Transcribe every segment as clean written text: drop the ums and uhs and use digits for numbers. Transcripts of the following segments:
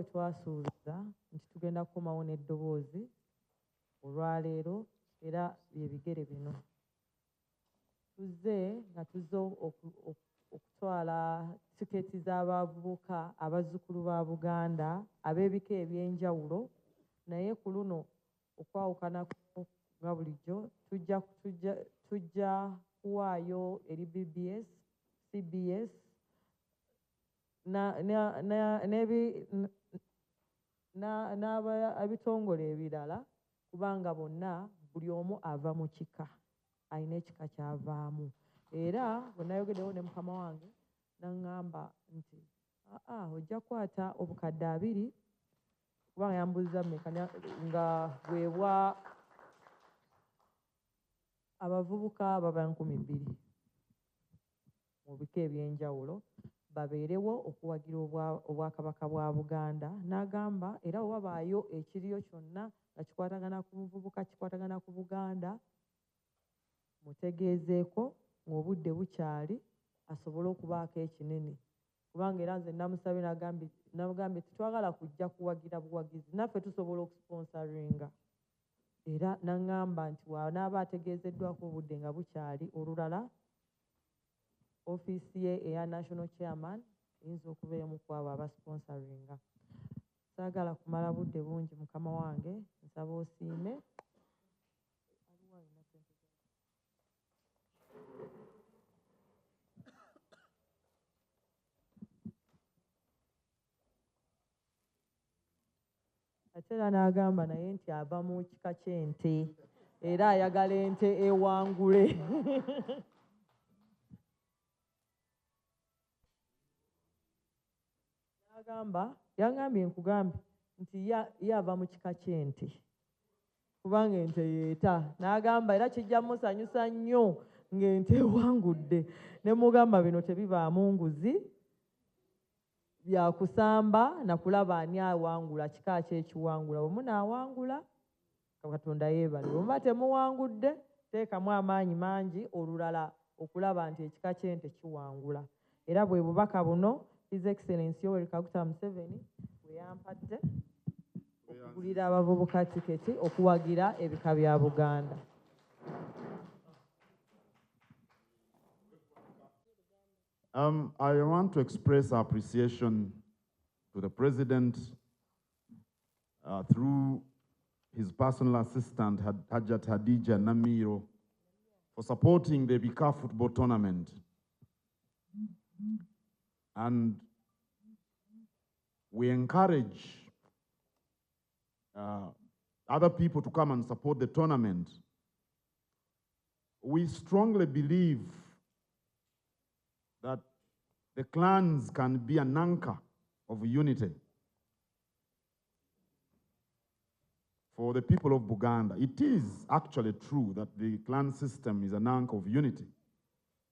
twasuubiza nti tugenda kukomawo n'eddoboozi olwaleero era byebigere bino. Tuzze nga tuzze okutwala tiketi z'abavubuka abazzukulu ba Buganda ab'ebika eby'enjawulo, naye ku luno okwawukanako nga bulijjo tujja kuwaayo eri BBS, CBS n'ebitongole ebirala, kubanga bonna buli omu ava mu kika, alina ekika ky'avaamu. Era bwe nayogeddewo ne mukama wange n'aŋŋamba nti ojja kukwata obukadde 2, kubanga yambuuza nga bwebwa abavubuka baba 2,000 mu bika eby'enjawulo babeerewo okuwagira obwakabaka bwa Buganda. N'agamba era bwe wabaayo ekiriyo kyonna nga kikwatagana ku muvubuka, kikwatagana ku Buganda, mutegeezeeko ng'obudde bukyali asobole okubaako ekinene, kubanga era nze namusabye namugambye titwagala kujja kuwagira buwagizi, naffe tusobola okusponsoringa. Era n'aŋŋamba nti wanaaba ategeezeddwako obudde nga bukyali, olulala ofiisi ye eya national chairman eyinza okuba emu ku abo abasponsoringa. Saagala kumala budde bungi mukama wange, nsaba osiime. Ate era n'agamba naye nti ava mu kika ky'ente era ayagala ente ewangule. Yangambye nkugambe nti ye ava mu kika ky'ente kubanga ente yeeta. N'agamba era kijja musanyusa nnyo ng'ente ewangudde. Ne mugamba bino tebivaamu nguzi, byakusamba na kulaba ani awangula, kika kye ekiwangula. Bwe munaawangula Katonda yeebale, bwe muba temuwangudde teekamu amaanyi mangi olulala okulaba nti ekika ky'ente kiwangula. Era bwe bubaka buno His Excellency Yoweri Museveni bwe yampadde okugulira abavubuka tiketi okuwagira ebika bya Buganda. I want to express appreciation to the President through his personal assistant, Hajat Hadija Namiro, for supporting the Bika football tournament. And we encourage other people to come and support the tournament. We strongly believe that the clans can be an anchor of unity for the people of Buganda. It is actually true that the clan system is an anchor of unity.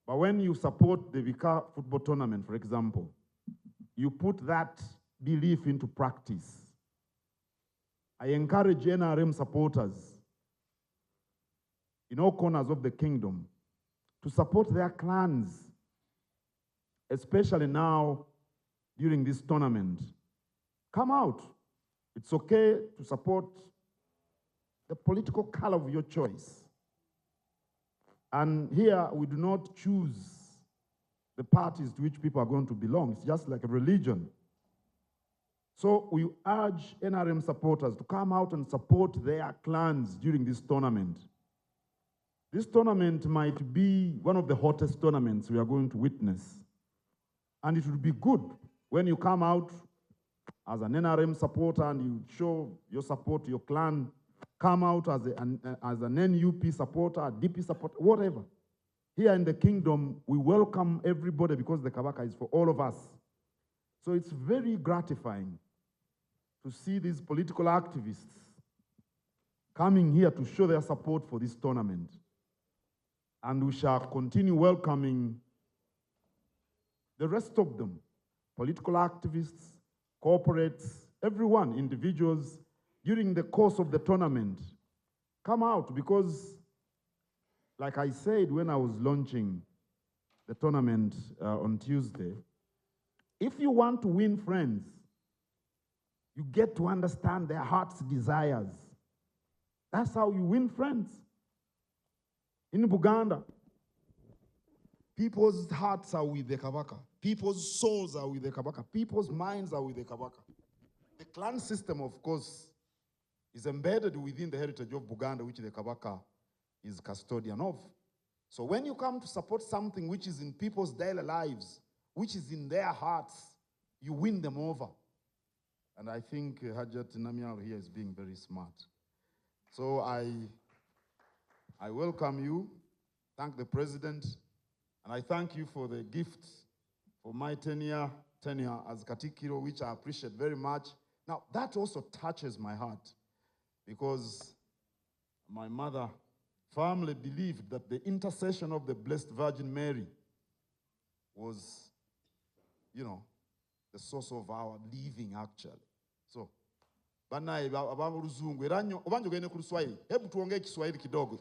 But when you support the Bika football tournament, for example, you put that belief into practice. I encourage NRM supporters in all corners of the kingdom to support their clans, especially now during this tournament. Come out. It's okay to support the political color of your choice. And here we do not choose the parties to which people are going to belong. It's just like a religion. So we urge NRM supporters to come out and support their clans during this tournament. This tournament might be one of the hottest tournaments we are going to witness. And it would be good when you come out as an NRM supporter and you show your support to your clan, come out as an NUP supporter, a DP supporter, whatever. Here in the kingdom, we welcome everybody because the Kabaka is for all of us. So it's very gratifying to see these political activists coming here to show their support for this tournament. And we shall continue welcoming the rest of them, political activists, corporates, everyone, individuals, during the course of the tournament. Come out, because like I said when I was launching the tournament on Tuesday, if you want to win friends, You get to understand their heart's desires. That's how you win friends. In Buganda, people's hearts are with the Kabaka. People's souls are with the Kabaka. People's minds are with the Kabaka. The clan system, of course, is embedded within the heritage of Buganda, which the Kabaka is custodian of. So when you come to support something which is in people's daily lives, which is in their hearts, you win them over. And I think Hajat Namial here is being very smart. So I welcome you, thank the President, and I thank you for the gift for my tenure as Katikiro, which I appreciate very much. Now, that also touches my heart because my mother firmly believed that the intercession of the Blessed Virgin Mary was, the source of our living, actually. So, banaye abamuluzungu era nnyo oba njogende ku Luswayiri, hebu tuongee Kiswahili kidogo.